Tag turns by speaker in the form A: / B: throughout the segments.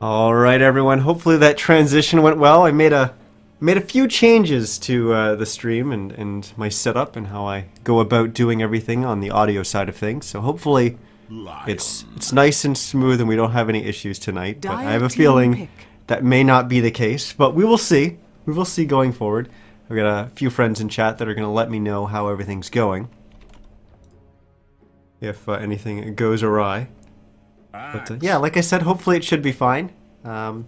A: All right, everyone. Hopefully that transition went well. I made a few changes to the stream and my setup and how I go about doing everything on the audio side of things. So hopefully it's nice and smooth and we don't have any issues tonight. But I have a feeling that may not be the case. But we will see. We will see going forward. I've got a few friends in chat that are going to let me know how everything's going if anything goes awry. But yeah, like I said, hopefully it should be fine. If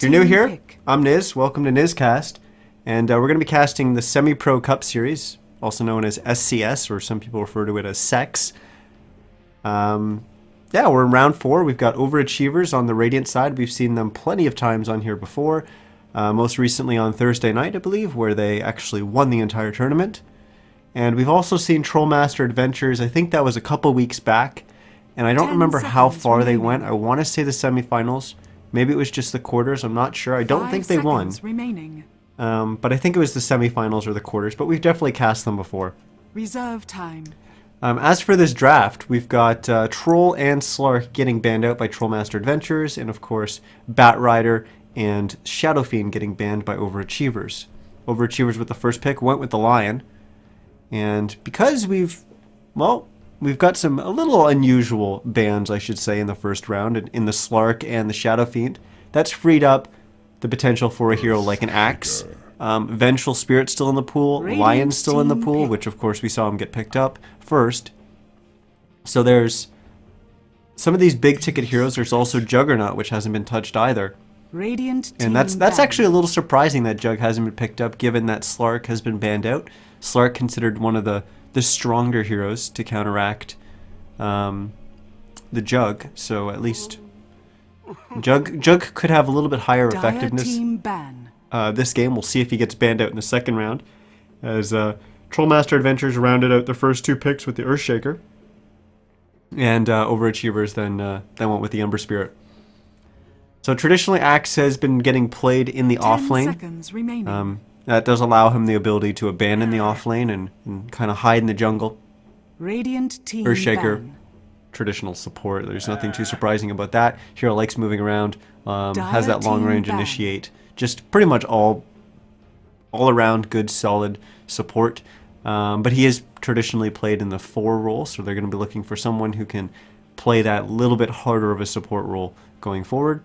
A: you're new here, I'm Niz. Welcome to NizCast. And we're going to be casting the Semi-Pro Cup Series, also known as SCS, or some people refer to it as SEX. Yeah, we're in round 4. We've got OverAchievers on the Radiant side. We've seen them plenty of times on here before. Most recently on Thursday night, I believe, where they actually won the entire tournament. And we've also seen Trollmaster Adventures. I think that was a couple weeks back. And I don't remember how far they went. I want to say the semifinals. Maybe it was just the quarters. I'm not sure. I don't think they won. But I think it was the semifinals or the quarters. But we've definitely cast them before.
B: Reserve time.
A: As for this draft, we've got Troll and Slark getting banned out by Trollmaster Adventures. And of course, Batrider and Shadow Fiend getting banned by OverAchievers. OverAchievers with the first pick went with the Lion. And because we've got a little unusual bans, I should say, in the first round, in the Slark and the Shadow Fiend. That's freed up the potential for a hero like an Axe. Vengeful Spirit's still in the pool, Lion's still in the pool, which of course we saw him get picked up first. So there's some of these big ticket heroes. There's also Juggernaut, which hasn't been touched either. And that's actually a little surprising that Jug hasn't been picked up, given that Slark has been banned out. Slark considered one of the stronger heroes to counteract the Jug, so at least Jug could have a little bit higher effectiveness this game. We'll see if he gets banned out in the second round, as Trollmaster Adventures rounded out the first 2 picks with the Earthshaker, and OverAchievers then went with the Ember Spirit. So traditionally, Axe has been getting played in the offlane. That does allow him the ability to abandon the offlane and kind of hide in the jungle. Earthshaker, traditional support. There's nothing too surprising about that. Hero likes moving around, has that long range initiate. Just pretty much all around good, solid support. But he is traditionally played in the 4 role, so they're going to be looking for someone who can play that little bit harder of a support role going forward.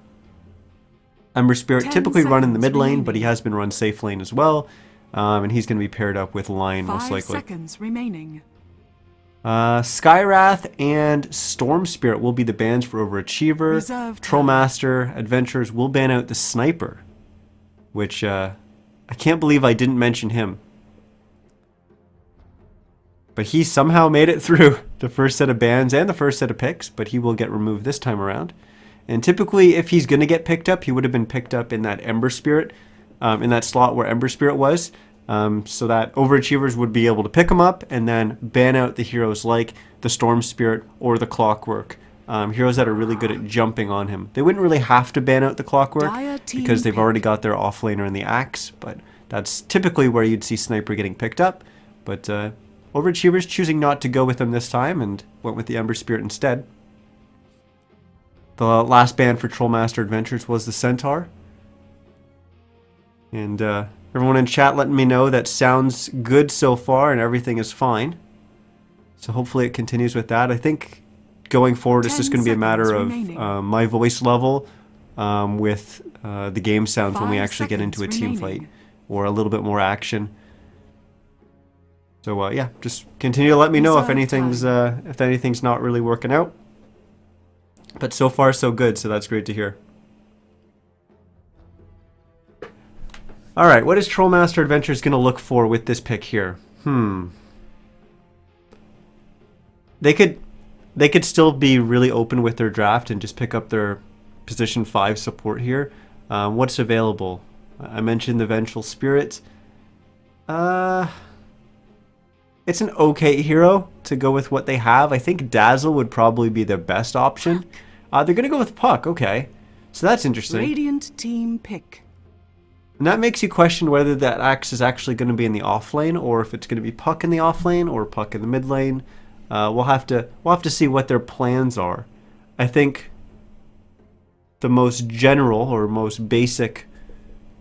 A: Ember Spirit typically run in the mid lane, but he has been run safe lane as well. And he's going to be paired up with Lion most likely. Skywrath and Storm Spirit will be the bans for OverAchiever. Trollmaster Adventures will ban out the Sniper, which I can't believe I didn't mention him. But he somehow made it through the first set of bans and the first set of picks, but he will get removed this time around. And typically, if he's going to get picked up, he would have been picked up in that Ember Spirit, in that slot where Ember Spirit was, so that OverAchievers would be able to pick him up and then ban out the heroes like the Storm Spirit or the Clockwork, heroes that are really good at jumping on him. They wouldn't really have to ban out the Clockwork because they've already got their offlaner in the Axe, but that's typically where you'd see Sniper getting picked up. But OverAchievers choosing not to go with him this time and went with the Ember Spirit instead. The last ban for Trollmaster Adventures was the Centaur. And everyone in chat letting me know that sounds good so far and everything is fine. So hopefully it continues with that. I think going forward it's just going to be a matter of my voice level with the game sounds when we actually get into a team fight or a little bit more action. So yeah, just continue to let me know if anything's not really working out. But so far, so good, so that's great to hear. Alright, what is Trollmaster Adventures going to look for with this pick here? They could still be really open with their draft and just pick up their position 5 support here. What's available? I mentioned the Vengeful Spirit. It's an okay hero to go with what they have. I think Dazzle would probably be the best option. They're going to go with Puck, okay. So that's interesting.
B: Radiant team pick.
A: And that makes you question whether that Axe is actually going to be in the off lane, or if it's going to be Puck in the off lane, or Puck in the mid lane. We'll have to see what their plans are. I think the most general or most basic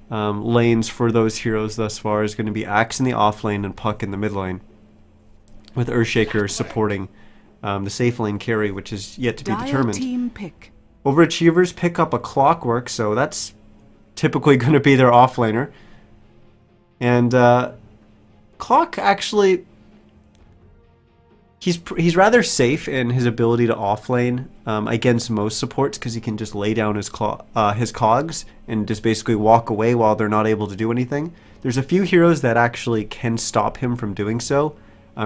A: lanes for those heroes thus far is going to be Axe in the off lane and Puck in the mid lane, with Earthshaker supporting the safe lane carry, which is yet to be determined.
B: Team pick.
A: Overachievers pick up a Clockwork, so that's typically going to be their offlaner. And Clock actually, he's rather safe in his ability to offlane against most supports, because he can just lay down his cogs and just basically walk away while they're not able to do anything. There's a few heroes that actually can stop him from doing so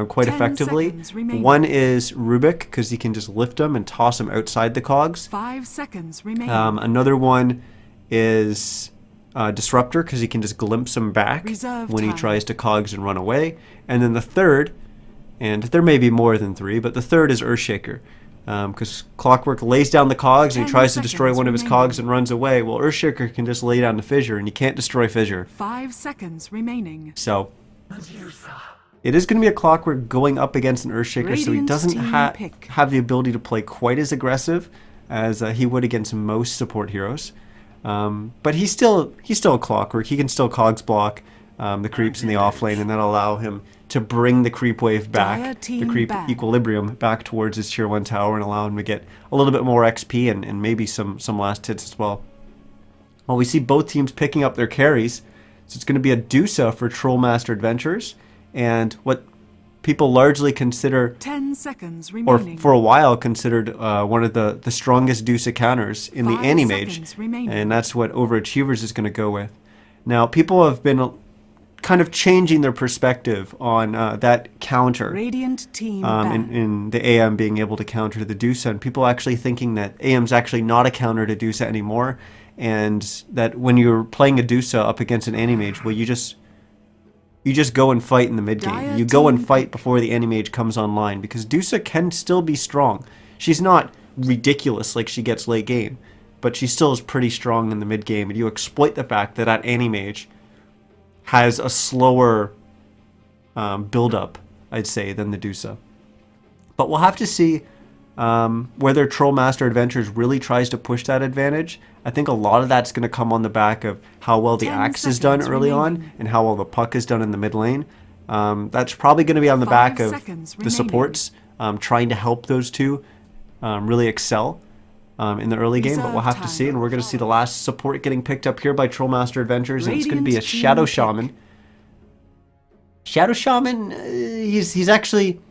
A: quite effectively. One is Rubik, because he can just lift him and toss him outside the cogs.
B: 5 seconds remaining.
A: Another one is Disruptor, because he can just glimpse him back when he tries to cogs and run away. And then the third, and there may be more than three, but the third is Earthshaker, because Clockwork lays down the cogs and he tries to destroy one of his cogs and runs away. Well, Earthshaker can just lay down the Fissure, and you can't destroy Fissure.
B: 5 seconds remaining.
A: So it is going to be a Clockwork going up against an Earthshaker, so he doesn't have the ability to play quite as aggressive as he would against most support heroes. But he's still a Clockwork. He can still cogs block the creeps in the off lane, and that'll allow him to bring the creep wave back, the creep equilibrium back towards his tier 1 tower, and allow him to get a little bit more XP and maybe some last hits as well. Well, we see both teams picking up their carries, so it's going to be a Dusa for Trollmaster Adventures, and what people largely consider,
B: 10 seconds remaining,
A: or for a while considered one of the strongest Dusa counters in the Animage, and that's what Overachievers is going to go with. Now, people have been kind of changing their perspective on that counter
B: Radiant team
A: in the AM being able to counter the Dusa, and people actually thinking that AM's actually not a counter to Dusa anymore, and that when you're playing a Dusa up against an Animage, well, you just go and fight in the mid game. You go and fight before the Animage comes online, because Dusa can still be strong. She's not ridiculous like she gets late game, but she still is pretty strong in the mid game, and you exploit the fact that that Animage has a slower build-up, I'd say, than the Dusa. But we'll have to see whether Trollmaster Adventures really tries to push that advantage. I think a lot of that's going to come on the back of how well the Axe is done early on and how well the Puck is done in the mid lane. That's probably going to be on the back of the supports trying to help those two really excel in the early game, but we'll have to see, and we're going to see the last support getting picked up here by Trollmaster Adventures, and it's going to be a Shadow Shaman. Shadow Shaman, he's actually...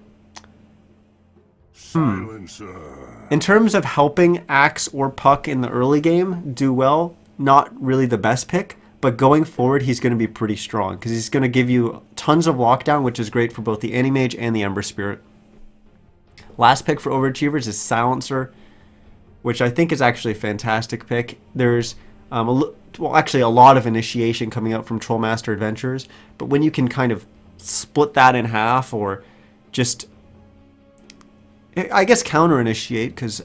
A: In terms of helping Axe or Puck in the early game do well, not really the best pick, but going forward he's going to be pretty strong, because he's going to give you tons of lockdown, which is great for both the Animage and the Ember Spirit. Last pick for Overachievers is Silencer, which I think is actually a fantastic pick. There's actually a lot of initiation coming out from Trollmaster Adventures, but when you can kind of split that in half, or just, I guess, counter initiate, because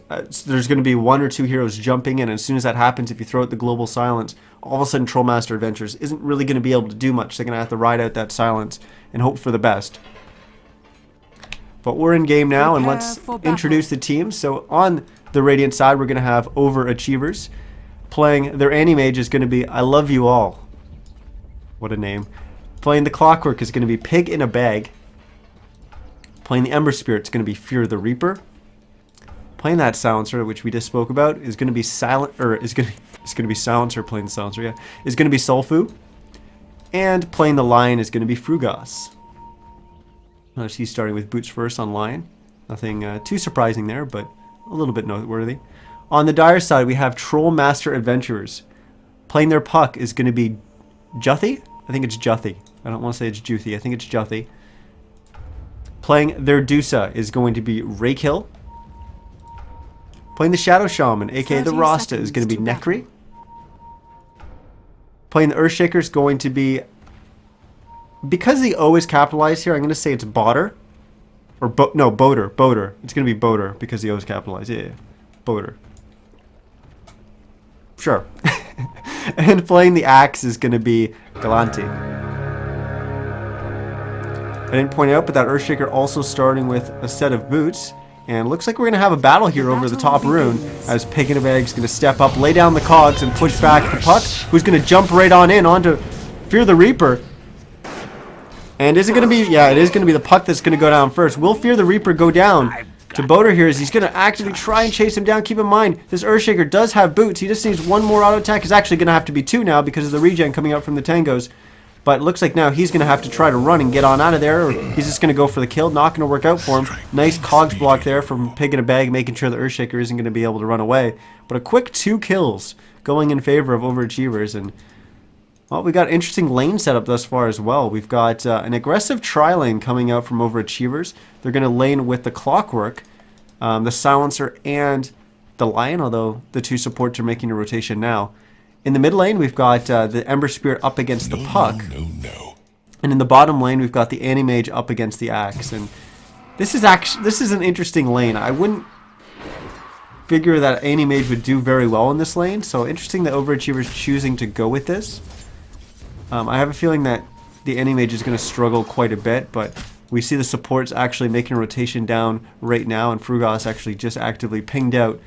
A: there's going to be one or two heroes jumping in, and as soon as that happens, if you throw out the global silence, all of a sudden Trollmaster Adventures isn't really going to be able to do much. They're going to have to ride out that silence and hope for the best. But we're in game now, and let's introduce the teams. So on the Radiant side, we're going to have Overachievers. Playing their Animage is going to be I Love You All. What a name. Playing the Clockwork is going to be Pig in a Bag. Playing the Ember Spirit is going to be Fear the Reaper. Playing that Silencer, which we just spoke about, is going to be Silencer. Playing the Silencer, yeah, is going to be Sulfu. And playing the Lion is going to be Frugas. She's starting with boots first on Lion. Nothing too surprising there, but a little bit noteworthy. On the Dire side, we have Trollmaster Adventurers. Playing their Puck is going to be Juthi. I think it's Juthi. I don't want to say it's Juthi. I think it's Juthi. Playing their Dusa is going to be Rakehill. Playing the Shadow Shaman, aka the Rasta, is going to be Nekri. Playing the Earthshaker is going to be... Because the O is capitalized here, I'm going to say it's Botter. Or, Boater. Boater. It's going to be Boater because the O is capitalized. Yeah. Boater. Sure. And playing the Axe is going to be Galanti. I didn't point out, but that Earthshaker also starting with a set of boots. And looks like we're going to have a battle here over the top rune, as Pig in a Bag's going to step up, lay down the cogs, and push back the Puck, who's going to jump right on in onto Fear the Reaper. And is it going to be... Yeah, it is going to be the Puck that's going to go down first. Will Fear the Reaper go down to Boater here as he's going to actively try and chase him down? Keep in mind, this Earthshaker does have boots. He just needs one more auto attack. He's actually going to have to be two now because of the regen coming out from the Tangos. But it looks like now he's going to have to try to run and get on out of there, or he's just going to go for the kill. Not going to work out for him. Nice cogs block there from Pig in a Bag, making sure the Earthshaker isn't going to be able to run away. But a quick 2 kills going in favor of OverAchievers. And, well, we got an interesting lane setup thus far as well. We've got an aggressive tri-lane coming out from OverAchievers. They're going to lane with the Clockwork, the Silencer, and the Lion, although the 2 supports are making a rotation now. In the mid lane, we've got the Ember Spirit up against the Puck. And in the bottom lane, we've got the Anti-Mage up against the Axe. And this is an interesting lane. I wouldn't figure that Anti-Mage would do very well in this lane. So interesting that OverAchievers choosing to go with this. I have a feeling that the Anti-Mage is going to struggle quite a bit, but we see the supports actually making a rotation down right now, and Frugos actually just actively pinged out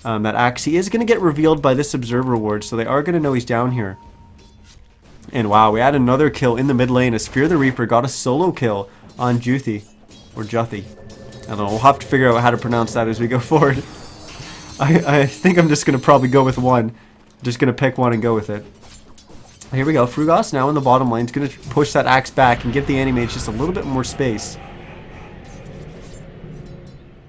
A: that Axe. He is going to get revealed by this Observer Ward, so they are going to know he's down here. And wow, we had another kill in the mid lane as Fear the Reaper got a solo kill on Juthi, or Juthi. I don't know, we'll have to figure out how to pronounce that as we go forward. I think I'm just going to probably go with one. Just going to pick one and go with it. Here we go, Frugos now in the bottom lane is going to push that Axe back and give the Anti-Mage just a little bit more space.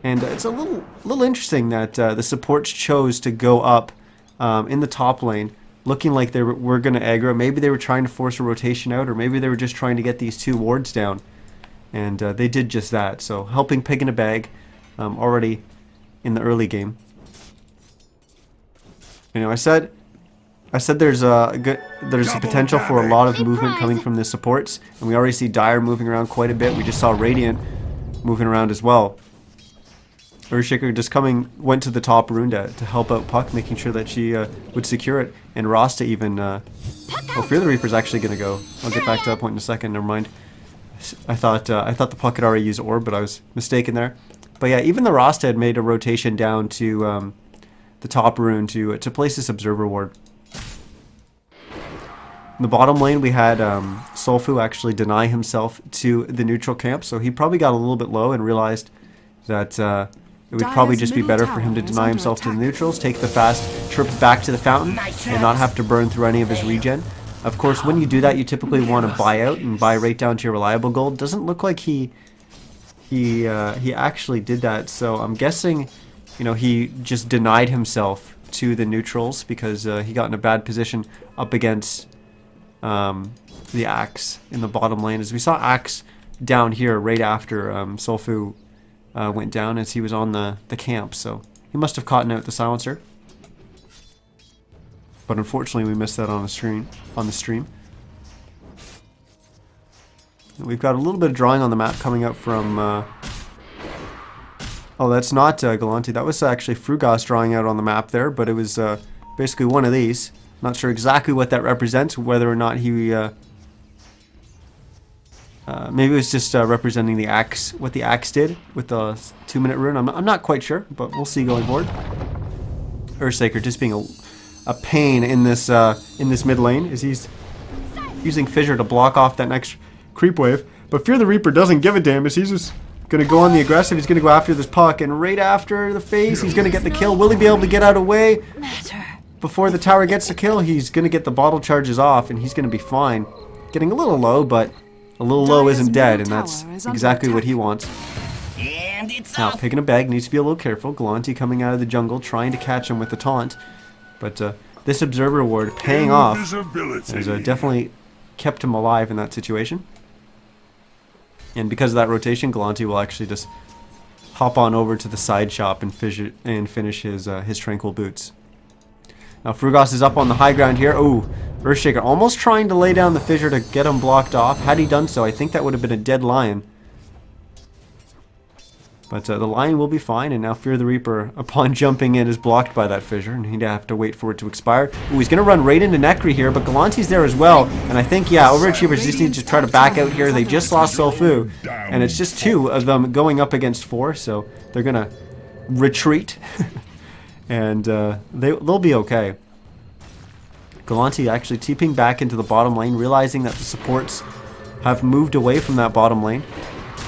A: And it's a little interesting that the supports chose to go up in the top lane, looking like they were going to aggro. Maybe they were trying to force a rotation out, or maybe they were just trying to get these 2 wards down. And they did just that. So helping Pig in a Bag already in the early game. You know, I said there's a potential for a lot of movement coming from the supports, and we already see Dire moving around quite a bit. We just saw Radiant moving around as well. Earthshaker just went to the top rune to help out Puck, making sure that she would secure it. And Rasta even... oh, Fear the Reaper's actually going to go. I'll get back to that point in a second, never mind. I thought the Puck had already used Orb, but I was mistaken there. But yeah, even the Rasta had made a rotation down to the top rune to place this Observer Ward. In the bottom lane, we had Solfu actually deny himself to the neutral camp, so he probably got a little bit low and realized that... it would probably just be better for him to deny himself to the neutrals, take the fast trip back to the fountain, and not have to burn through any of his regen. Of course, when you do that, you typically want to buy out and buy right down to your reliable gold. Doesn't look like he actually did that, so I'm guessing, you know, he just denied himself to the neutrals because he got in a bad position up against the Axe in the bottom lane. As we saw Axe down here right after Solfu went down as he was on the camp, so he must have caught out the Silencer. But unfortunately we missed that on the stream. And we've got a little bit of drawing on the map coming up from oh, that's not Galanti. That was actually Frugos drawing out on the map there, but it was basically one of these. Not sure exactly what that represents, whether or not he maybe it was just representing the Axe, what the Axe did with the 2-minute rune. I'm not quite sure, but we'll see going forward. Earthshaker just being a pain in this mid lane as he's using Fissure to block off that next creep wave. But Fear the Reaper doesn't give a damn as he's just going to go on the aggressive. He's going to go after this Puck, and right after the face, he's going to get the kill. Will he be able to get out of the way before the tower gets the kill? He's going to get the bottle charges off, and he's going to be fine. Getting a little low, but a little low isn't dead, and that's exactly what he wants. Now, Pig in a Bag needs to be a little careful. Galanti coming out of the jungle, trying to catch him with the taunt. But this Observer Ward paying off has definitely kept him alive in that situation. And because of that rotation, Galanti will actually just hop on over to the side shop and finish his Tranquil Boots. Now Frugos is up on the high ground here. Oh, Earthshaker almost trying to lay down the Fissure to get him blocked off. Had he done so, I think that would have been a dead Lion. But the Lion will be fine, and now Fear the Reaper, upon jumping in, is blocked by that fissure, and he'd have to wait for it to expire. Ooh, he's going to run right into Necri here, but Galanti's there as well, and I think, yeah, OverAchievers just need to try to back out here. They just lost Sofu, and it's just 2 of them going up against 4, so they're going to retreat, and they'll be okay. Galanti actually TPing back into the bottom lane, realizing that the supports have moved away from that bottom lane.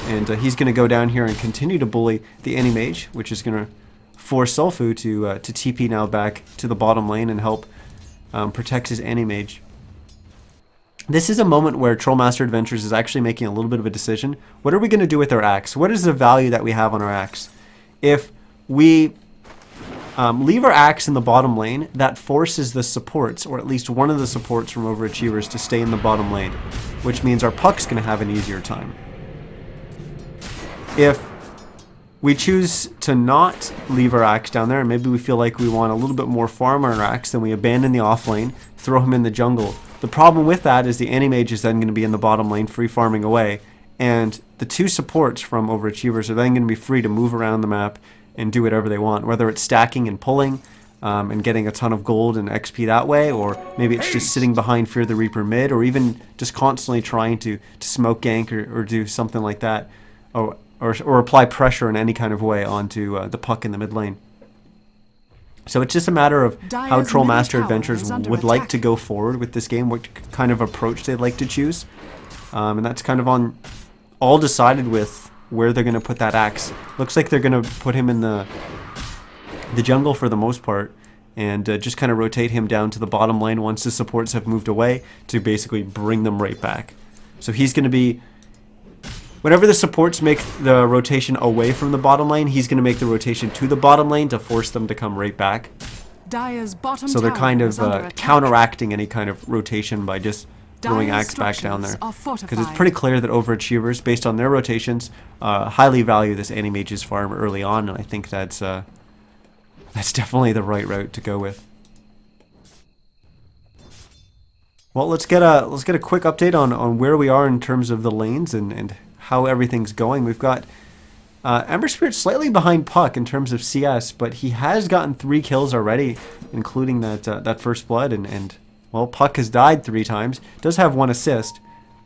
A: And he's going to go down here and continue to bully the Anti-Mage, which is going to force Sofu to TP now back to the bottom lane and help protect his Anti-Mage. This is a moment where Trollmaster Adventures is actually making a little bit of a decision. What are we going to do with our axe? What is the value that we have on our axe? If we leave our axe in the bottom lane, that forces the supports, or at least one of the supports from OverAchievers, to stay in the bottom lane, which means our Puck's going to have an easier time. If we choose to not leave our axe down there, and maybe we feel like we want a little bit more farm on our axe, then we abandon the off lane, throw him in the jungle. The problem with that is the Anti-Mage is then going to be in the bottom lane, free farming away, and the 2 supports from OverAchievers are then going to be free to move around the map and do whatever they want, whether it's stacking and pulling and getting a ton of gold and XP that way, or maybe it's just sitting behind Fear the Reaper mid, or even just constantly trying to smoke gank or do something like that. Or apply pressure in any kind of way onto the Puck in the mid lane. So it's just a matter of how Trollmaster Adventures would like to go forward with this game, what kind of approach they'd like to choose. And that's kind of all decided with where they're going to put that axe. Looks like they're going to put him in the jungle for the most part, and just kind of rotate him down to the bottom lane once the supports have moved away to basically bring them right back. So he's going to be... Whenever the supports make the rotation away from the bottom lane, he's going to make the rotation to the bottom lane to force them to come right back. So they're kind of counteracting any kind of rotation by just throwing axe back down there. Because it's pretty clear that OverAchievers, based on their rotations, highly value this Anti-Mage's farm early on, and I think that's definitely the right route to go with. Well, let's get a quick update on where we are in terms of the lanes and how everything's going. We've got Ember Spirit slightly behind Puck in terms of CS, but he has gotten 3 kills already, including that first blood, and well, Puck has died 3 times. Does have 1 assist,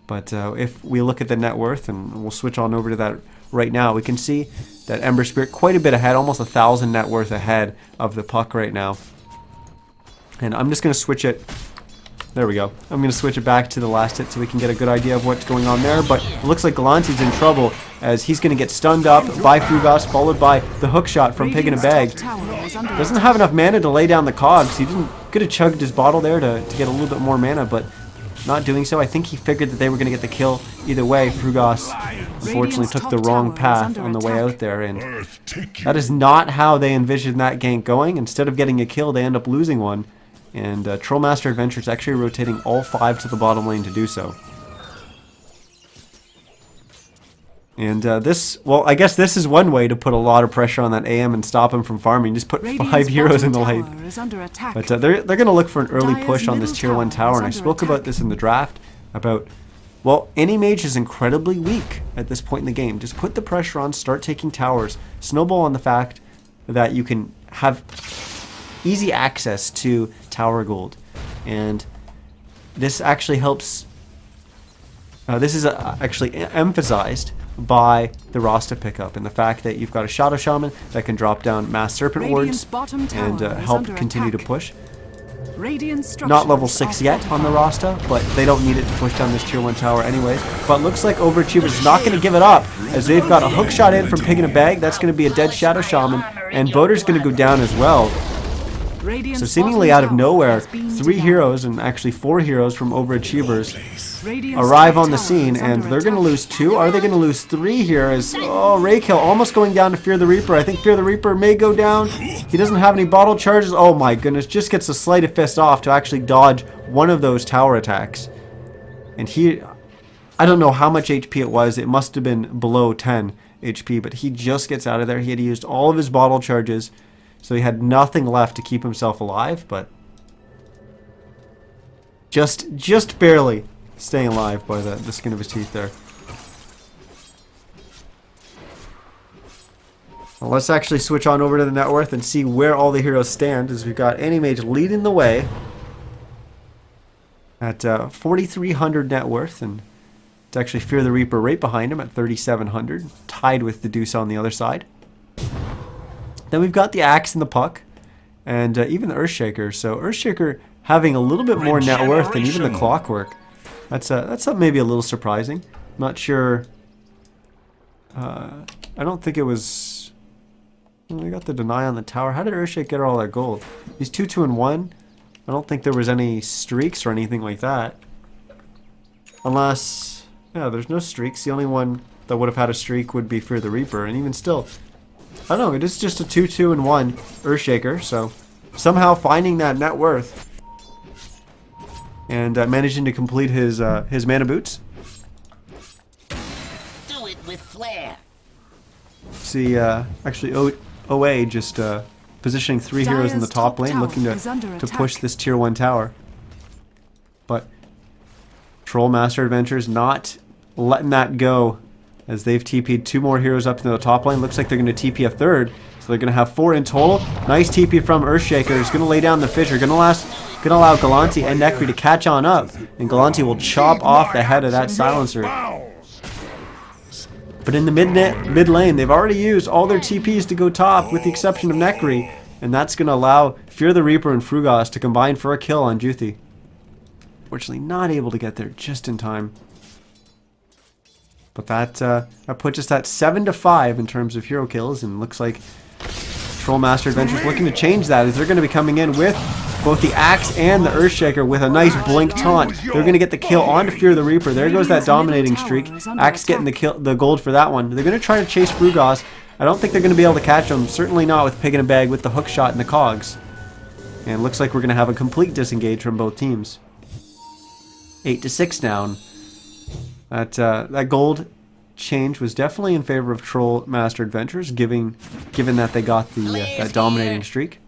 A: but if we look at the net worth, and we'll switch on over to that right now, we can see that Ember Spirit quite a bit ahead, almost 1,000 net worth ahead of the Puck right now. And I'm just going to switch it. There we go. I'm going to switch it back to the last hit so we can get a good idea of what's going on there. But it looks like Galanti's in trouble as he's going to get stunned up by Fugas, followed by the hook shot from Pig in a Bag. Doesn't have enough mana to lay down the cogs. He could have chugged his bottle there to get a little bit more mana, but not doing so. I think he figured that they were going to get the kill either way. Fugas unfortunately took the wrong path on the way out there, and that is not how they envisioned that gank going. Instead of getting a kill, they end up losing one. And Trollmaster Adventures actually rotating all 5 to the bottom lane to do so. And well, I guess this is one way to put a lot of pressure on that AM and stop him from farming. Just put 5 heroes in the lane. But they're going to look for an early push on this tier 1 tower. And I spoke about this in the draft about, well, Anti-Mage is incredibly weak at this point in the game. Just put the pressure on, start taking towers, snowball on the fact that you can have easy access to tower gold, and this actually helps. This is actually emphasized by the Rasta pickup and the fact that you've got a Shadow Shaman that can drop down Mass Serpent Wards and help continue to push. Not level 6 yet on the Rasta, but they don't need it to push down this tier 1 tower anyways. But looks like OverAchievers is not going to give it up, as they've got a hook shot in from Pig in a Bag. That's going to be a dead Shadow Shaman, and Boater's going to go down as well. So seemingly out of nowhere, 3 heroes, and actually 4 heroes from OverAchievers arrive on the scene, and they're going to lose 2. Are they going to lose 3 here? As Raykill almost going down to Fear the Reaper. I think Fear the Reaper may go down. He doesn't have any bottle charges. Oh my goodness, just gets a sleight of fist off to actually dodge one of those tower attacks. And I don't know how much HP it was. It must have been below 10 HP, but he just gets out of there. He had used all of his bottle charges. So he had nothing left to keep himself alive, but just barely staying alive by the skin of his teeth there. Well, let's actually switch on over to the net worth and see where all the heroes stand, as we've got Anti-Mage leading the way at 4,300 net worth, and it's actually Fear the Reaper right behind him at 3,700, tied with the Deuce on the other side. Then we've got the Axe and the Puck, and even the Earthshaker. So Earthshaker having a little bit more net worth than even the Clockwork. That's maybe a little surprising. Not sure. I don't think it was. Well, we got the deny on the tower. How did Earthshake get all that gold? He's 2, 2, and 1. I don't think there was any streaks or anything like that. Unless, yeah, there's no streaks. The only one that would have had a streak would be Fear the Reaper, and even still, I don't know. It is just a 2, 2, and 1 Earthshaker. So somehow finding that net worth and managing to complete his mana boots.
C: Do it with flair.
A: See, actually, OA just positioning 3 heroes in the top lane, looking to push this tier 1 tower. But Troll Master Adventures not letting that go, as they've TP'd 2 more heroes up into the top lane. Looks like they're going to TP a third, so they're going to have 4 in total. Nice TP from Earthshaker. He's going to lay down the Fissure. Going to allow Galanti and Necri to catch on up, and Galanti will chop off the head of that silencer. But in the mid lane, they've already used all their TPs to go top, with the exception of Necri, and that's going to allow Fear the Reaper and Frugos to combine for a kill on Juthi. Fortunately, not able to get there just in time. But that puts us at 7-5 in terms of hero kills, and looks like Troll Master Adventures looking to change that, as they're going to be coming in with both the Axe and the Earthshaker with a nice blink taunt. They're going to get the kill onto Fear the Reaper. There goes that dominating streak. Axe getting the gold for that one. They're going to try to chase Frugos. I don't think they're going to be able to catch him. Certainly not with Pig in a Bag with the hook shot and the cogs. And looks like we're going to have a complete disengage from both teams. 8-6 down. That gold change was definitely in favor of Troll Master Adventures, given that they got the that dominating streak.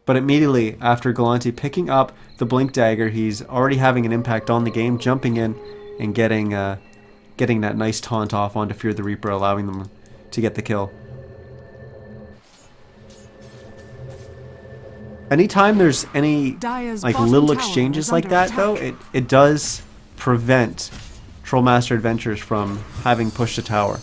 A: But immediately after Galanti picking up the Blink Dagger, he's already having an impact on the game, jumping in and getting that nice taunt off onto Fear the Reaper, allowing them to get the kill. Anytime there's any like little exchanges like that, though, it does prevent Troll Master Adventures from having pushed a tower.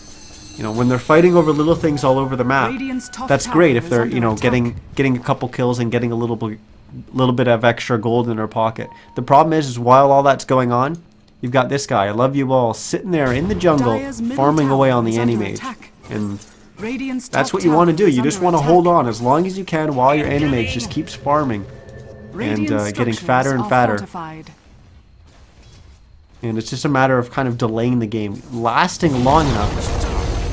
A: You know, when they're fighting over little things all over the map, that's great if they're, you know, getting a couple kills and getting a little bit of extra gold in their pocket. The problem is while all that's going on, you've got this guy, I Love You All, sitting there in the jungle, farming away on the Anti-Mage. And that's what you want to do. You just want to hold on as long as you can while your Anti-Mage just keeps farming and getting fatter and fatter. And it's just a matter of kind of delaying the game, lasting long enough.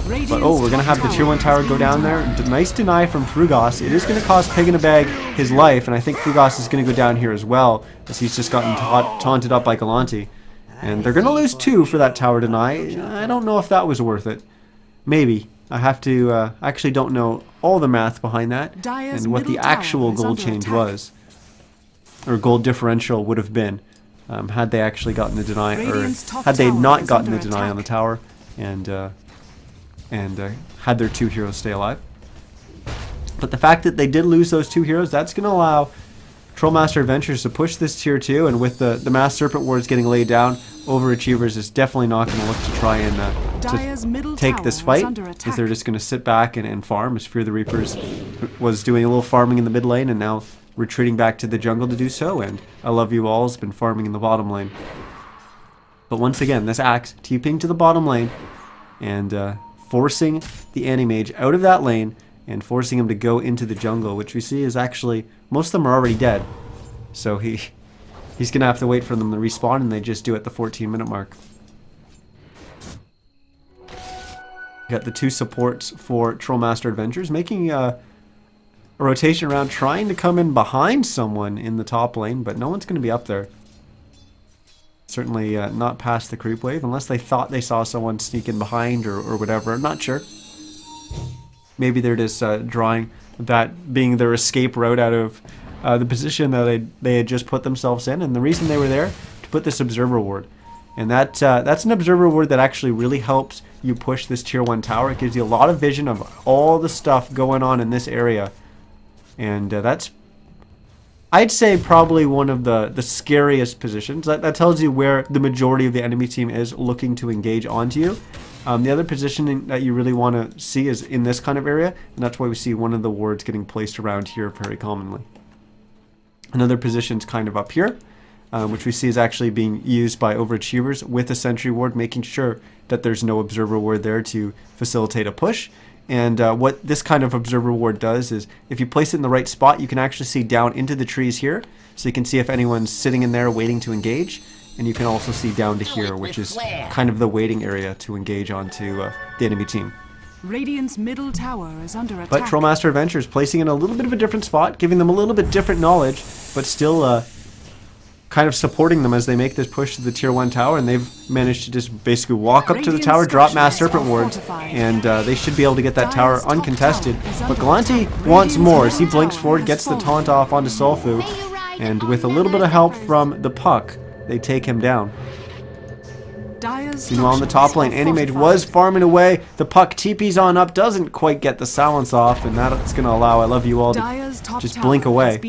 A: But oh, we're going to have the tier 1 tower go down there. Nice deny from Frugos. It is going to cost Pig in a Bag his life, and I think Frugos is going to go down here as well, as he's just gotten taunted up by Galanti. And they're going to lose 2 for that tower deny. I don't know if that was worth it. Maybe. I have to, actually don't know all the math behind that, and what the actual gold change was, or gold differential would have been, had they actually gotten the deny, or had they not gotten the deny on the tower, and had their 2 heroes stay alive. But the fact that they did lose those 2 heroes, that's going to allow Troll Master Adventures to push this tier 2, and with the Mass Serpent Wards getting laid down, OverAchievers is definitely not going to look to try and to take this fight, as they're just going to sit back and farm, as Fear the Reapers was doing a little farming in the mid lane and now retreating back to the jungle to do so, and I Love You All has been farming in the bottom lane. But once again, this Axe TPing to the bottom lane and forcing the Anti-Mage out of that lane and forcing him to go into the jungle, which we see is actually, most of them are already dead. So he's going to have to wait for them to respawn, and they just do at the 14-minute mark. Got the 2 supports for Troll Master Adventures, making a rotation around, trying to come in behind someone in the top lane, but no one's going to be up there. Certainly not past the creep wave, unless they thought they saw someone sneak in behind or whatever. I'm not sure. Maybe they're just drawing that being their escape route out of the position that they had just put themselves in. And the reason they were there, to put this Observer Ward. And that's an observer reward that actually really helps you push this tier 1 tower. It gives you a lot of vision of all the stuff going on in this area. And that's, I'd say, probably one of the scariest positions. That tells you where the majority of the enemy team is looking to engage onto you. The other position that you really want to see is in this kind of area, and that's why we see one of the wards getting placed around here very commonly. Another position's kind of up here, which we see is actually being used by Overachievers with a sentry ward, making sure that there's no observer ward there to facilitate a push. And what this kind of observer ward does is, if you place it in the right spot, you can actually see down into the trees here. So you can see if anyone's sitting in there waiting to engage. And you can also see down to here, which is kind of the waiting area to engage onto the enemy team.
B: Radiant's middle tower is under attack.
A: But Trollmaster Adventures placing in a little bit of a different spot, giving them a little bit different knowledge, but still kind of supporting them as they make this push to the tier 1 tower, and they've managed to just basically walk up to the tower, drop mass serpent wards, and they should be able to get that tower uncontested. But Galante wants more as he blinks forward, gets the taunt off onto Solfu, and with a little bit of help from the puck, they take him down. Meanwhile, in the top lane, Animage was farming away. The puck TP's on up, doesn't quite get the silence off, and that's going to allow I Love You All to just blink away.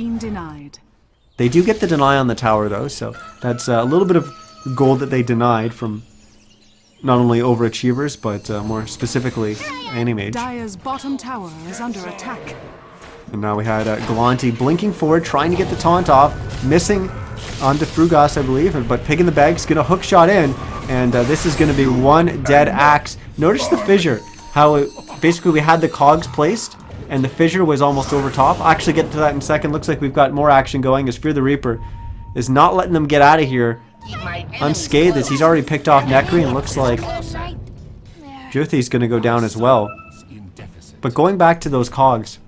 A: They do get the deny on the tower, though, so that's a little bit of gold that they denied from not only Overachievers, but more specifically Animage.
B: Dire's bottom tower is under attack.
A: And now we had Galante blinking forward, trying to get the taunt off, missing onto Frugas, I believe, but Pig in the Bag's going to hook shot in, and this is going to be one dead axe. Notice the fissure, how basically we had the cogs placed, and the fissure was almost over top. I'll actually get to that in a second. Looks like we've got more action going as Fear the Reaper is not letting them get out of here unscathed, as he's already picked off Necri, and looks like Juthi's going to go down as well. But going back to those cogs,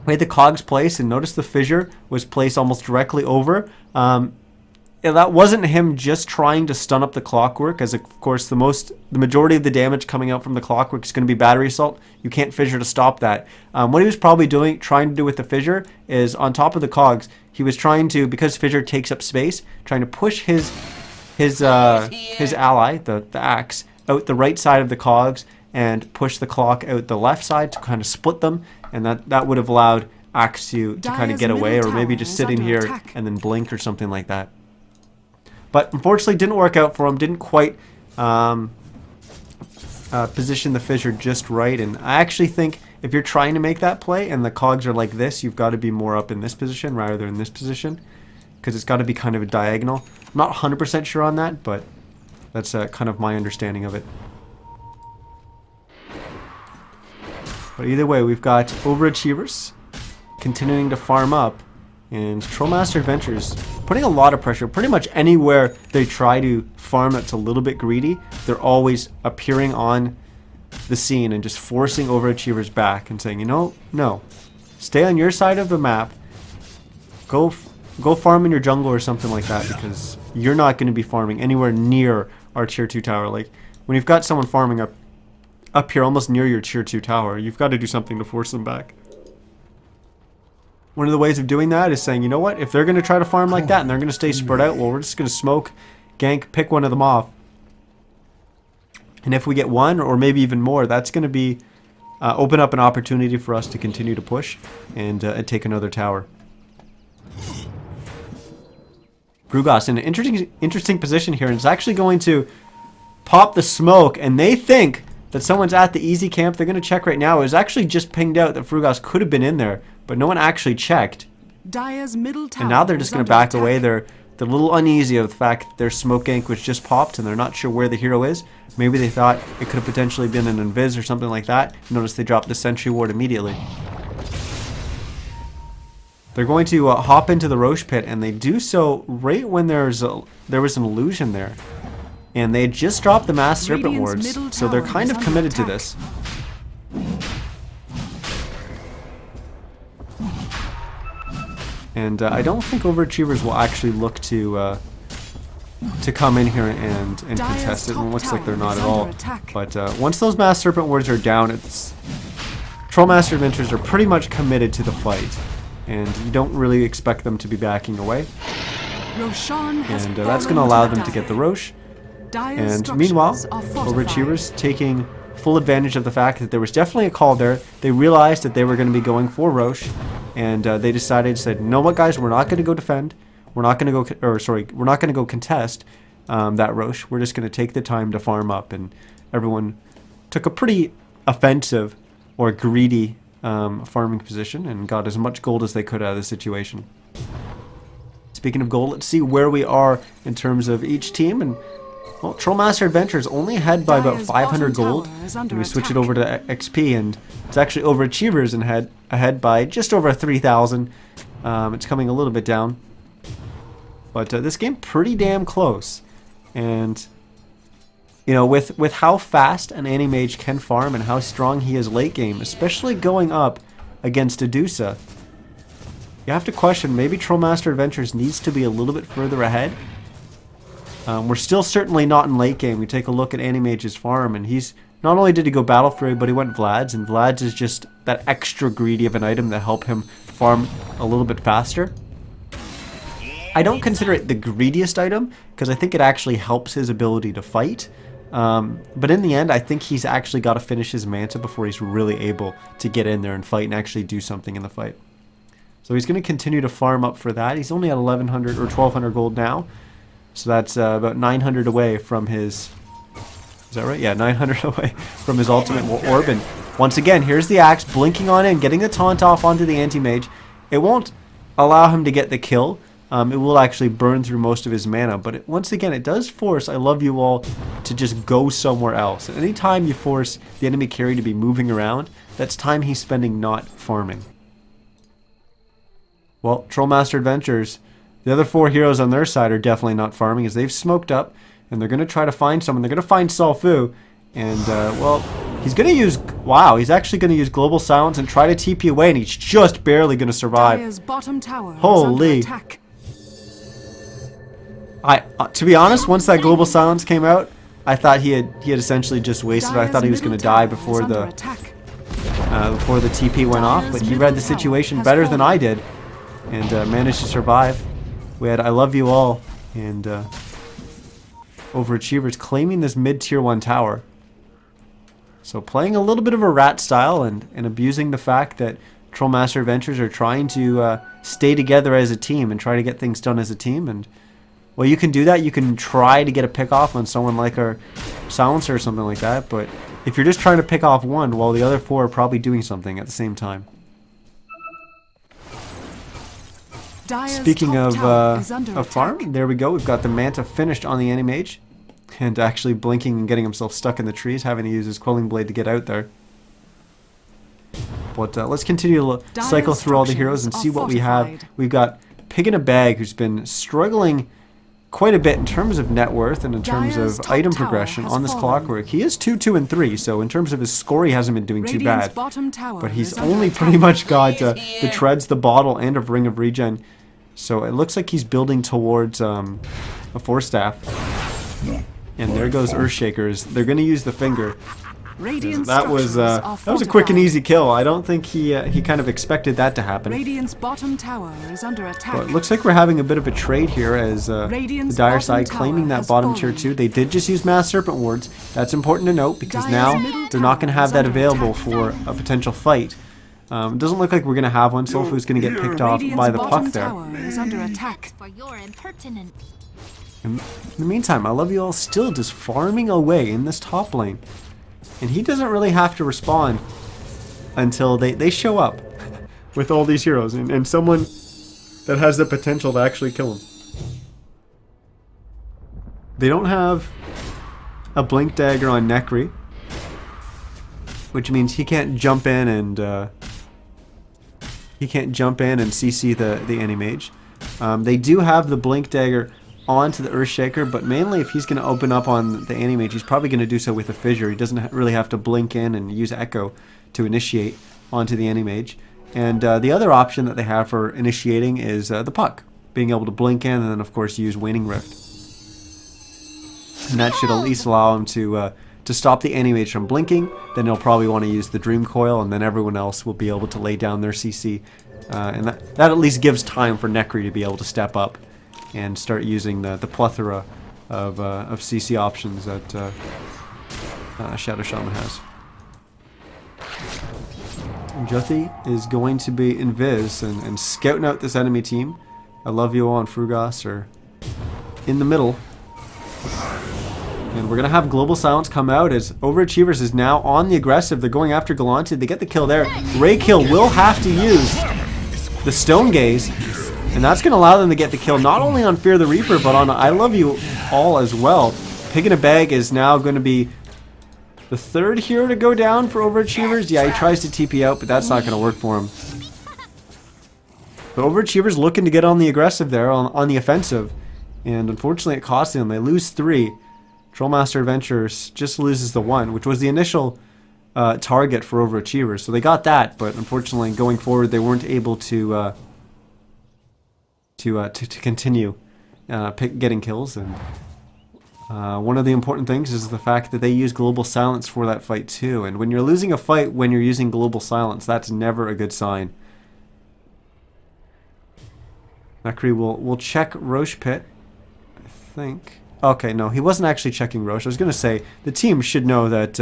A: we had the cogs placed, and notice the fissure was placed almost directly over. And that wasn't him just trying to stun up the clockwork, as of course the majority of the damage coming out from the clockwork is going to be battery assault. You can't fissure to stop that. What he was probably trying to do with the fissure is, on top of the cogs, he was trying to, because fissure takes up space, trying to push his ally, the axe, out the right side of the cogs and push the clock out the left side to kind of split them, and that would have allowed axe to kind of get away, or maybe just sit in here and then blink or something like that. But unfortunately didn't work out for him, didn't quite position the fissure just right. And I actually think if you're trying to make that play and the cogs are like this, you've got to be more up in this position rather than in this position, because it's got to be kind of a diagonal. I'm not 100% sure on that, but that's kind of my understanding of it. But either way, we've got Overachievers continuing to farm up, and Trollmaster Adventures putting a lot of pressure. Pretty much anywhere they try to farm that's a little bit greedy, they're always appearing on the scene and just forcing Overachievers back and saying, you know, no, stay on your side of the map, go farm in your jungle or something like that, because you're not going to be farming anywhere near our tier 2 tower. Like, when you've got someone farming up here almost near your tier 2 tower, you've got to do something to force them back. One of the ways of doing that is saying, you know what, if they're going to try to farm like that and they're going to stay spread out, well, we're just going to smoke, gank, pick one of them off. And if we get one or maybe even more, that's going to be open up an opportunity for us to continue to push and take another tower. Frugas in an interesting position here, and it's actually going to pop the smoke, and they think that someone's at the easy camp. They're going to check right now. It was actually just pinged out that Frugas could have been in there, but no one actually checked.
B: Dire's middle tower,
A: and now they're just going to back away. They're a little uneasy of the fact that their smoke gank was just popped and they're not sure where the hero is. Maybe they thought it could have potentially been an invis or something like that. Notice they dropped the sentry ward immediately. They're going to hop into the Roche pit, and they do so right when there was an illusion there. And they just dropped the mass serpent wards, so they're kind of committed to this. And I don't think Overachievers will actually look to come in here and contest it. And it looks like they're not at all. But once those mass serpent wards are down, Trollmaster Adventures are pretty much committed to the fight, and you don't really expect them to be backing away. And that's going to allow them to get the Roche.
B: Dire's
A: And meanwhile,
B: structures are fortified.
A: OverAchievers taking full advantage of the fact that there was definitely a call there. They realized that they were going to be going for Roche, and they said, "You know what, guys? We're not going to go defend. We're not going to go, we're not going to go contest that Roche. We're just going to take the time to farm up." And everyone took a pretty offensive or greedy farming position and got as much gold as they could out of the situation. Speaking of gold, let's see where we are in terms of each team. And well, Trollmaster Adventures only ahead by about
B: Dire's
A: 500
B: bottom
A: gold.
B: tower is under
A: And we switch it
B: attack.
A: over to XP, and it's actually OverAchievers ahead by just over 3,000. It's coming a little bit down. But this game pretty damn close. And you know, with how fast an Animage can farm and how strong he is late game, especially going up against Adusa, you have to question, maybe Trollmaster Adventures needs to be a little bit further ahead. We're still certainly not in late game. We take a look at Animage's farm, and he's not only did he go Battle Fury, but he went Vlad's, and Vlad's is just that extra greedy of an item that help him farm a little bit faster. I don't consider it the greediest item, because I think it actually helps his ability to fight. But in the end, I think he's actually got to finish his Manta before he's really able to get in there and fight and actually do something in the fight. So he's going to continue to farm up for that. He's only at 1,100 or 1,200 gold now. So that's about 900 away from his... Is that right? Yeah, 900 away from his ultimate orb. And once again, here's the axe, blinking on in, getting the taunt off onto the anti-mage. It won't allow him to get the kill. It will actually burn through most of his mana. But once again, it does force I Love You All to just go somewhere else. And anytime you force the enemy carry to be moving around, that's time he's spending not farming. Well, Trollmaster Adventures, the other four heroes on their side are definitely not farming, as they've smoked up, and they're going to try to find someone. They're going to find Sulfu, and, well, he's going to use... Wow, he's actually going to use Global Silence and try to TP away, and he's just barely going to survive.
B: Dire's bottom tower
A: Holy.
B: is under attack.
A: To be honest, once that Global Silence came out, I thought he had essentially just wasted it. I
B: Dire's
A: thought he was going to
B: middle
A: die
B: tower
A: before
B: is under
A: the
B: attack.
A: TP went off, but he read the situation better than I did, and managed to survive. We had I Love You All and OverAchievers claiming this mid-tier 1 tower. So playing a little bit of a rat style and abusing the fact that Trollmaster Adventures are trying to stay together as a team and try to get things done as a team. And well, you can do that. You can try to get a pick off on someone like our Silencer or something like that. But if you're just trying to pick off one, while the other four are probably doing something at the same time.
B: Dire's
A: Speaking
B: top
A: of
B: tower is under
A: a
B: attack.
A: farm, there we go. We've got the Manta finished on the Animage, and actually blinking and getting himself stuck in the trees, having to use his Quelling Blade to get out there. But let's continue to cycle through all the heroes and see what we have. We've got Pig in a Bag, who's been struggling quite a bit in terms of net worth and in terms
B: Dire's
A: of
B: top
A: item
B: tower
A: progression
B: has
A: on this
B: fallen.
A: clockwork. He is 2, 2, and 3, so in terms of his score, he hasn't been doing too
B: Radiant's
A: bad.
B: bottom tower
A: But he's
B: is under
A: only
B: attack.
A: pretty much got the Treads, the Bottle, and a Ring of Regen. So it looks like he's building towards a Force Staff. And there goes Earthshakers. They're going to use the Finger.
B: Radiant
A: That was a quick and easy kill. I don't think he kind of expected that to happen.
B: Radiant's bottom tower is under attack.
A: But it looks like we're having a bit of a trade here as the
B: Radiant's
A: Dire
B: bottom
A: side
B: tower
A: claiming that
B: has
A: bottom tier
B: fallen.
A: 2. They did just use Mass Serpent Wards. That's important to note because
B: Dire's
A: now
B: middle
A: they're not going to
B: tower
A: have
B: is
A: that
B: under
A: available
B: attack.
A: for a potential fight. It doesn't look like we're going to have one. Sulfu's going to get picked off
B: Radiant's
A: by the
B: bottom
A: puck there.
B: tower is under attack.
C: For your impertinence.
A: In the meantime, I Love You All still just farming away in this top lane. And he doesn't really have to respond until they show up with all these heroes and someone that has the potential to actually kill him. They don't have a Blink Dagger on Nekri, which means he can't jump in and CC the Animage. They do have the Blink Dagger onto the Earthshaker, but mainly if he's going to open up on the Animage, he's probably going to do so with a Fissure. He doesn't really have to blink in and use Echo to initiate onto the Animage. And the other option that they have for initiating is the Puck, being able to blink in and then of course use Waning Rift. And that should at least allow him to stop the Animage from blinking. Then he'll probably want to use the Dream Coil, and then everyone else will be able to lay down their CC. And that at least gives time for Nekri to be able to step up and start using the plethora of CC options that Shadow Shaman has. Juthi is going to be invis and scouting out this enemy team. I love you and Frugas are in the middle. And we're going to have Global Silence come out as OverAchievers is now on the aggressive. They're going after Galante. They get the kill there. Raykill will have to use the Stone Gaze. And that's going to allow them to get the kill not only on Fear the Reaper, but on I Love You All as well. Pig in a Bag is now going to be the third hero to go down for OverAchievers. Yeah, he tries to TP out, but that's not going to work for him. But OverAchievers looking to get on the aggressive there, on the offensive. And unfortunately it cost them. They lose 3. Trollmaster Adventures just loses the 1, which was the initial target for OverAchievers. So they got that, but unfortunately going forward they weren't able to continue getting kills. And one of the important things is the fact that they use Global Silence for that fight too. And when you're losing a fight when you're using Global Silence, that's never a good sign. Nakri will check Roche Pit, I think. Okay, no, he wasn't actually checking Roche. I was going to say, the team should know that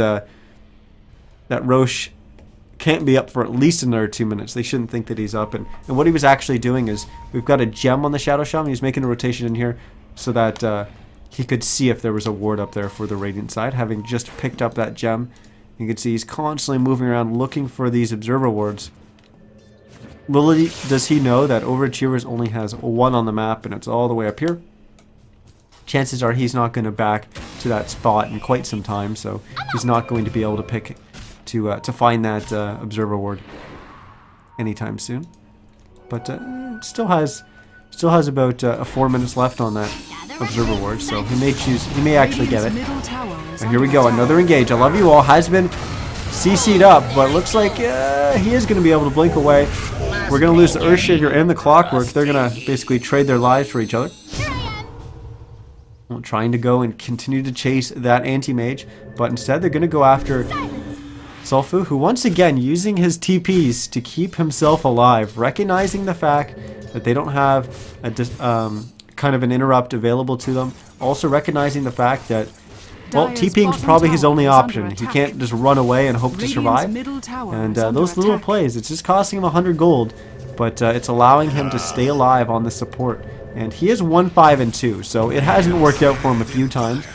A: that Roche can't be up for at least another 2 minutes. They shouldn't think that he's up. And what he was actually doing is, we've got a gem on the Shadow Shaman. He's making a rotation in here so that he could see if there was a ward up there for the Radiant side. Having just picked up that gem, you can see he's constantly moving around looking for these Observer wards. Does he know that OverAchievers only has 1 on the map and it's all the way up here? Chances are he's not going to back to that spot in quite some time, so he's not going to be able to pick to find that Observer ward anytime soon. But still has about 4 minutes left on that Observer ward, so he may actually get it. And here we go, another engage. I Love You All has been CC'd up, but looks like he is going to be able to blink away. We're going to lose the Earthshaker and the Clockwork. They're going to basically trade their lives for each other. Well, trying to go and continue to chase that anti-mage, but instead they're going to go after Sulfu, who once again using his TPs to keep himself alive, recognizing the fact that they don't have a kind of an interrupt available to them. Also recognizing the fact that, well, TPing's probably his only option. He can't just run away and hope to survive. And those little plays, it's just costing him 100 gold, but it's allowing him to stay alive on the support. And he is 1-5-2, so it hasn't worked out for him a few times.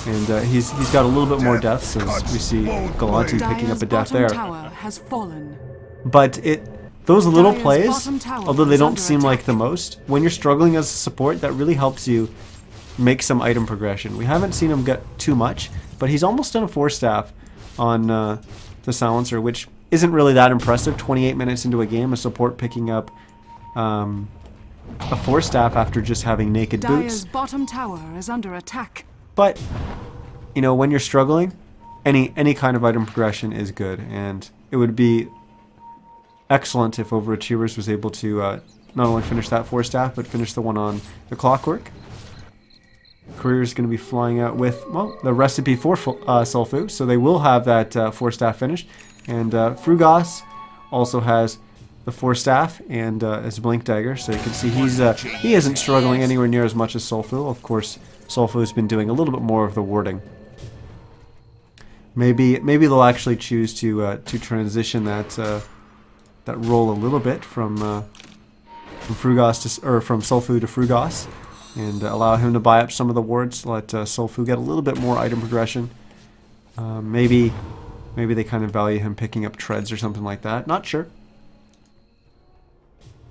A: And he's got a little bit more deaths, as we see Galante picking up a death there. But those little plays, although they don't seem like the most, when you're struggling as a support, that really helps you make some item progression. We haven't seen him get too much, but he's almost done a 4-staff on the Silencer, which isn't really that impressive. 28 minutes into a game, a support picking up a 4-staff after just having naked boots.
B: Bottom tower is under attack.
A: But, you know, when you're struggling, any kind of item progression is good, and it would be excellent if OverAchievers was able to not only finish that 4-staff, but finish the one on the Clockwork. Career is going to be flying out with, well, the recipe for Sulfu, so they will have that 4-staff finish. And Frugas also has the 4-staff and his Blink Dagger, so you can see he isn't struggling anywhere near as much as Sulfu. Of course, Sulfu has been doing a little bit more of the warding. Maybe they'll actually choose to transition that role a little bit from Frugas from Sulfu to Frugas, and allow him to buy up some of the wards. Let Sulfu get a little bit more item progression. Maybe they kind of value him picking up treads or something like that. Not sure.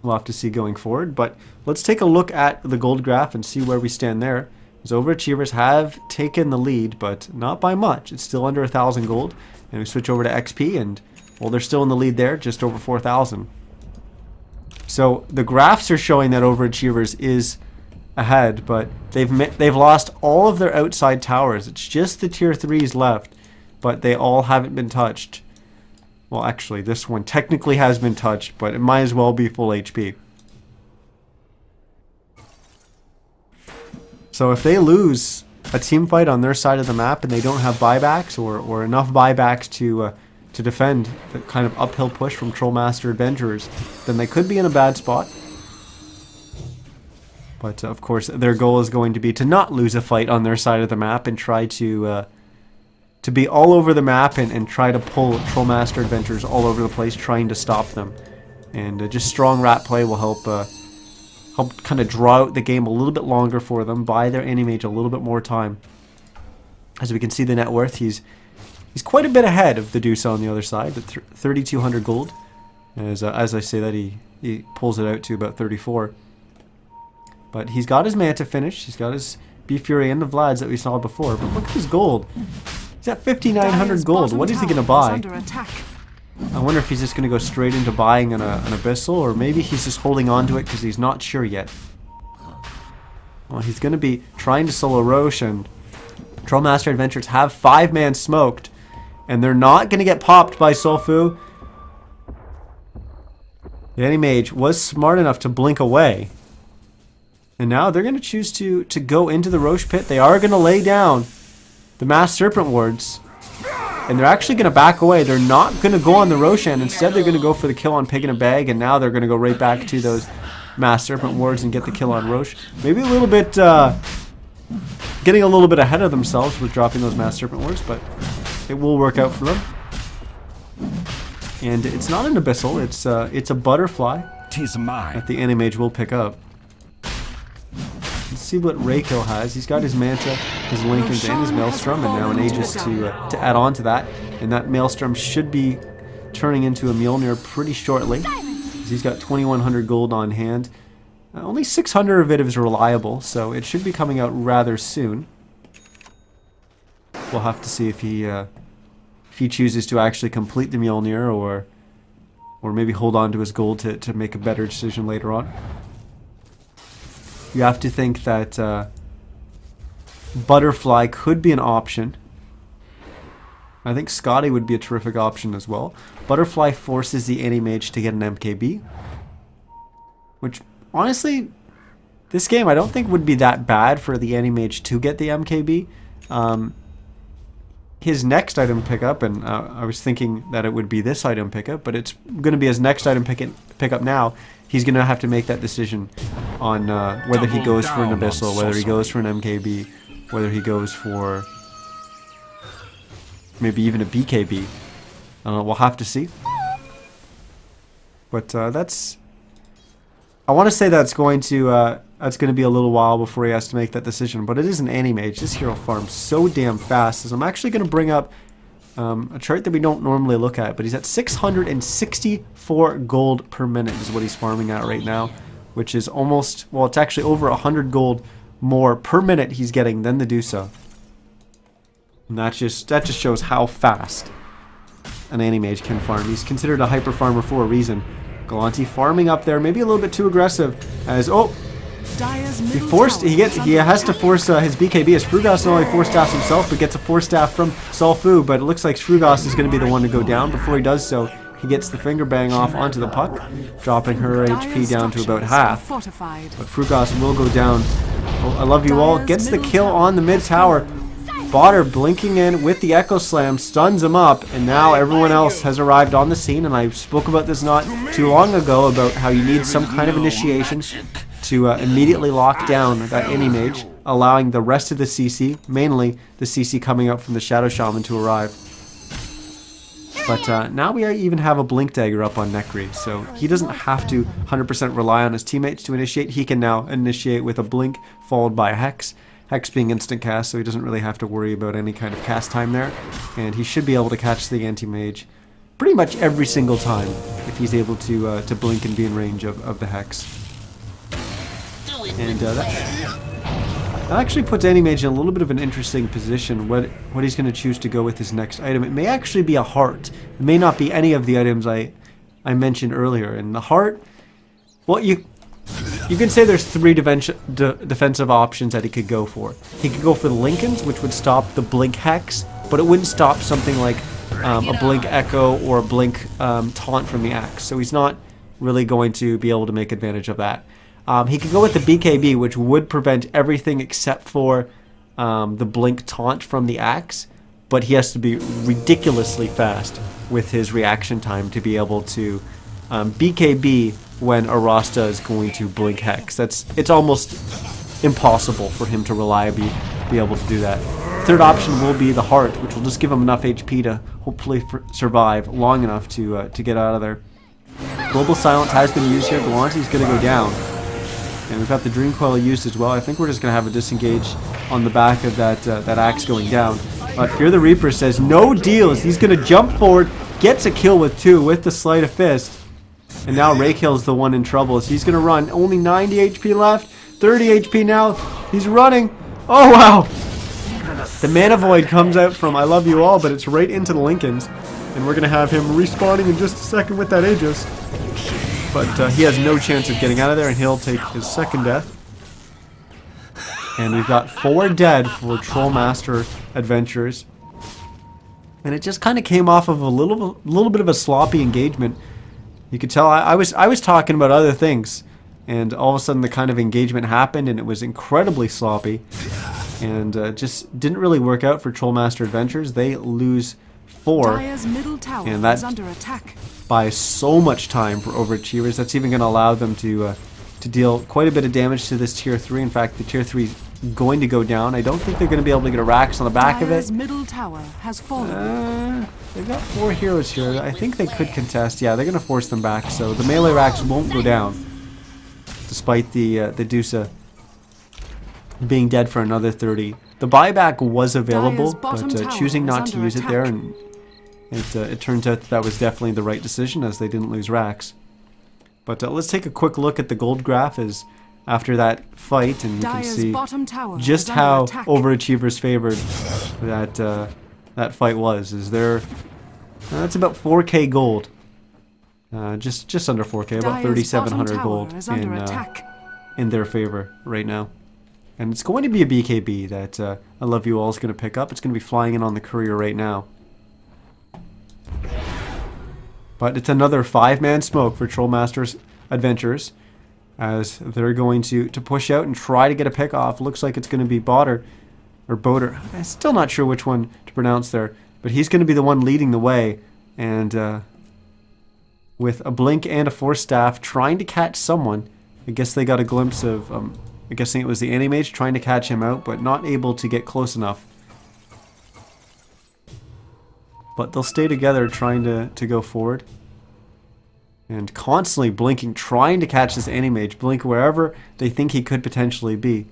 A: We'll have to see going forward. But let's take a look at the gold graph and see where we stand there. As OverAchievers have taken the lead, but not by much. It's still under 1,000 gold. And we switch over to XP, and well, they're still in the lead there, just over 4,000. So the graphs are showing that OverAchievers is ahead, but they've lost all of their outside towers. It's just the tier 3s left, but they all haven't been touched. Well, actually, this one technically has been touched, but it might as well be full HP. So if they lose a team fight on their side of the map and they don't have buybacks or enough buybacks to defend the kind of uphill push from Trollmaster Adventurers, then they could be in a bad spot. But of course, their goal is going to be to not lose a fight on their side of the map and try to be all over the map and try to pull Trollmaster Adventures all over the place, trying to stop them. And just strong rat play will help kind of draw out the game a little bit longer for them, buy their Anti-Mage a little bit more time. As we can see the net worth, he's quite a bit ahead of the Deuce on the other side, at 3,200 gold. As I say that, he pulls it out to about 34. But he's got his Manta finish, he's got his Beef Fury and the Vlads that we saw before. But look at his gold. He's at 5,900 gold. What is he going to buy? I wonder if he's just going to go straight into buying an Abyssal, or maybe he's just holding on to it because he's not sure yet. Well, he's going to be trying to solo Roche, and Trollmaster Adventures have 5-man smoked, and they're not going to get popped by Sulfu. The Anti-Mage was smart enough to blink away. And now they're going to choose to go into the Roche pit. They are going to lay down the Mass Serpent Wards. And they're actually going to back away. They're not going to go on the Roshan. Instead, they're going to go for the kill on Pig in a Bag. And now they're going to go right back to those Mass Serpent Wards and get the kill on Roche. Maybe a little bit, getting a little bit ahead of themselves with dropping those Mass Serpent Wards. But it will work out for them. And it's not an Abyssal. It's a Butterfly.
C: 'Tis mine.
A: That the Anti-Mage will pick up. Let's see what Reiko has. He's got his Manta, his Lincolns, and his Maelstrom, and now an Aegis to add on to that. And that Maelstrom should be turning into a Mjolnir pretty shortly. He's got 2,100 gold on hand. Only 600 of it is reliable, so it should be coming out rather soon. We'll have to see if he chooses to actually complete the Mjolnir, or maybe hold on to his gold to make a better decision later on. You have to think that Butterfly could be an option. I think Scotty would be a terrific option as well. Butterfly forces the Anti-Mage to get an MKB. Which, honestly, this game I don't think would be that bad for the Anti-Mage to get the MKB. His next item pickup, and I was thinking that it would be this item pickup, but it's going to be his next item pickup now. He's going to have to make that decision on whether he goes for an Abyssal, whether he goes for an MKB, whether he goes for maybe even a BKB. We'll have to see. But that's... I want to say that's going to be a little while before he has to make that decision, but it is an Anti-Mage. This hero farms so damn fast. So I'm actually going to bring up a chart that we don't normally look at, but he's at 664 gold per minute is what he's farming at right now, which is almost, well, it's actually over 100 gold more per minute he's getting than the Dusa. And that just shows how fast an Anti-Mage can farm. He's considered a hyper farmer for a reason. Galanti farming up there, maybe a little bit too aggressive, as he has to force his BKB, as Frugas not only 4-staffs himself, but gets a 4-staff from Sulfu, but it looks like Frugas is going to be the one to go down. Before he does so, he gets the finger bang off onto the puck, dropping her HP down to about half. But Frugas will go down. Oh, I love you all. Gets the kill on the mid tower. Botter blinking in with the Echo Slam, stuns him up, and now everyone else has arrived on the scene. And I spoke about this not too long ago about how you need some kind of initiation to immediately lock down that Anti-Mage, allowing the rest of the CC, mainly the CC coming up from the Shadow Shaman, to arrive. But now we even have a Blink Dagger up on Nekri, so he doesn't have to 100% rely on his teammates to initiate. He can now initiate with a Blink followed by a Hex. Hex being instant cast, so he doesn't really have to worry about any kind of cast time there. And he should be able to catch the Anti-Mage pretty much every single time if he's able to blink and be in range of the Hex. And that actually puts Anti-Mage in a little bit of an interesting position, what he's going to choose to go with his next item. It may actually be a Heart. It may not be any of the items I mentioned earlier. And the Heart, well, you can say there's 3 defensive options that he could go for. He could go for the Lincolns, which would stop the Blink Hex, but it wouldn't stop something like a Blink Echo or a Blink Taunt from the Axe. So he's not really going to be able to make advantage of that. He could go with the BKB, which would prevent everything except for the Blink Taunt from the Axe, but he has to be ridiculously fast with his reaction time to be able to BKB when Arasta is going to blink Hex. It's almost impossible for him to reliably be able to do that. Third option will be the Heart, which will just give him enough HP to hopefully survive long enough to get out of there. Global Silence has been used here. Galante's going to go down. And we've got the Dream Coil used as well. I think we're just going to have a disengage on the back of that axe going down. But Fear the Reaper says no deals. He's going to jump forward, gets a kill with 2 with the Sleight of Fist. And now Raykill's the one in trouble. So he's going to run. Only 90 HP left. 30 HP now. He's running. Oh, wow. The Mana Void comes out from I Love You All, but it's right into the Lincolns. And we're going to have him respawning in just a second with that Aegis. But he has no chance of getting out of there, and he'll take his second death. And we've got 4 dead for Trollmaster Adventures. And it just kind of came off of a little bit of a sloppy engagement. You could tell I was talking about other things, and all of a sudden the kind of engagement happened, and it was incredibly sloppy. And just didn't really work out for Trollmaster Adventures. They lose 4, and that
B: under attack.
A: buys so much time for Overachievers. That's even going to allow them to deal quite a bit of damage to this tier 3. In fact, the tier 3 is going to go down. I don't think they're going to be able to get a Rax on the back of it.
B: Middle tower has fallen.
A: They've got 4 heroes here. I think they could contest. Yeah, they're going to force them back. So the melee Rax won't go down, despite the Dusa being dead for another 30. The buyback was available, but choosing not to use it there, and it turns out that was definitely the right decision, as they didn't lose Rax. But let's take a quick look at the gold graph as after that fight, and you can see just how Overachievers favored that fight was. That's about 4k gold, just under 4k, about 3,700 gold in their favor right now. And it's going to be a BKB that I Love You All is going to pick up. It's going to be flying in on the courier right now. But it's another 5-man smoke for Trollmaster's Adventures, as they're going to push out and try to get a pick off. Looks like it's going to be Boder. I'm still not sure which one to pronounce there. But he's going to be the one leading the way. And with a blink and a force staff trying to catch someone. I guess they got a glimpse of, I'm guessing it was the Anti-Mage trying to catch him out, but not able to get close enough. But they'll stay together trying to go forward. And constantly blinking, trying to catch this Anti-Mage. Blink wherever they think he could potentially be.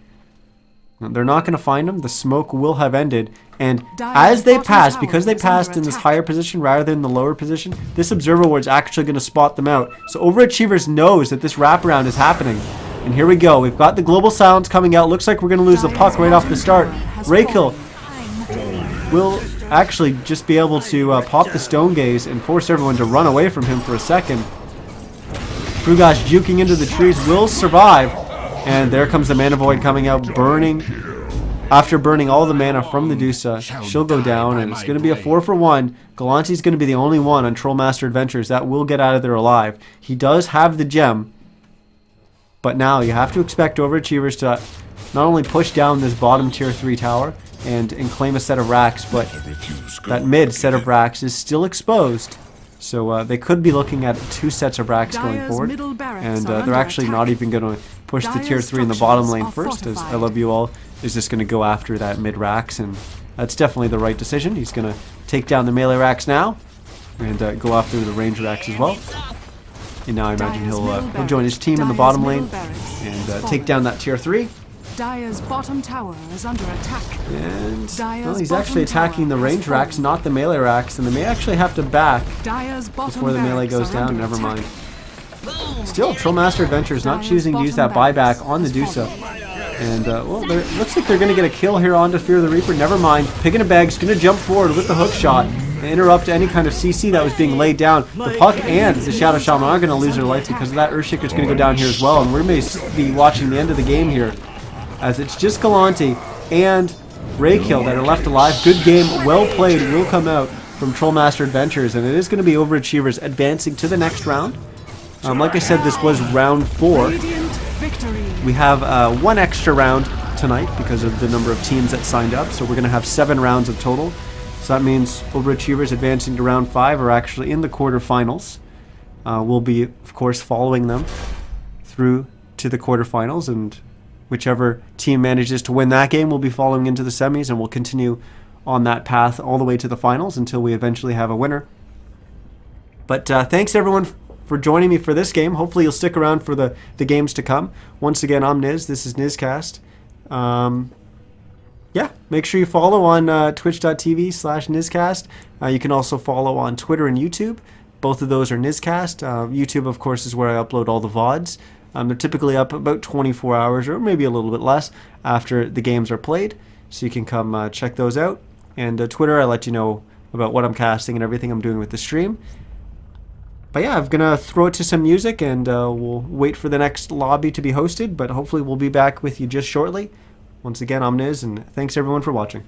A: Now, they're not going to find him. The smoke will have ended. And as they pass, because they passed in this higher position rather than the lower position, this Observer Ward's actually going to spot them out. So Overachievers knows that this wraparound is happening. And here we go. We've got the Global Silence coming out. Looks like we're going to lose the puck right off the start. Raykill will actually just be able to pop the Stone Gaze and force everyone to run away from him for a second. Frugash juking into the trees will survive. And there comes the Mana Void coming out, burning. After burning all the mana from the Dusa, she'll go down, and it's going to be a 4-for-1. Galante's going to be the only one on Trollmaster Adventures that will get out of there alive. He does have the gem. But now you have to expect Overachievers to not only push down this bottom tier 3 tower and claim a set of racks, but that mid set of racks is still exposed. So they could be looking at 2 sets of racks going forward. And they're actually not even going to push the tier 3 in the bottom lane first, as I Love You All is just going to go after that mid racks. And that's definitely the right decision. He's going to take down the melee racks now and go after the range racks as well. And now I imagine he'll join his team in the bottom lane and take down that tier 3.
B: Dire's bottom tower is under attack.
A: And well, he's actually attacking the range racks, not the melee racks, and they may actually have to back before the melee goes down. Never mind. Still, Trollmaster Adventures not choosing to use that buyback on the Dusa. And, well, looks like they're going to get a kill here onto Fear the Reaper. Never mind. Pig in a Bag's going to jump forward with the hook shot and interrupt any kind of CC that was being laid down. The Puck and the Shadow Shaman are going to lose their life because of that. Earthshaker's going to go down here as well. And we may be watching the end of the game here, as it's just Galante and Raykill that are left alive. Good game, well played, will come out from Trollmaster Adventures, and it is going to be Overachievers advancing to the next round. Like I said, this was round 4. We have 1 extra round tonight because of the number of teams that signed up, so we're going to have 7 rounds of total. So that means Overachievers advancing to round 5 are actually in the quarterfinals. We'll be, of course, following them through to the quarterfinals, and whichever team manages to win that game will be following into the semis, and we'll continue on that path all the way to the finals until we eventually have a winner. But thanks everyone for joining me for this game. Hopefully you'll stick around for the games to come. Once again, I'm Niz. This is NizCast. Yeah, make sure you follow on twitch.tv/NizCast. You can also follow on Twitter and YouTube. Both of those are NizCast. YouTube, of course, is where I upload all the VODs. They're typically up about 24 hours or maybe a little bit less after the games are played. So you can come check those out. And Twitter, I let you know about what I'm casting and everything I'm doing with the stream. But yeah, I'm going to throw it to some music, and we'll wait for the next lobby to be hosted. But hopefully we'll be back with you just shortly. Once again, I'm Niz, and thanks everyone for watching.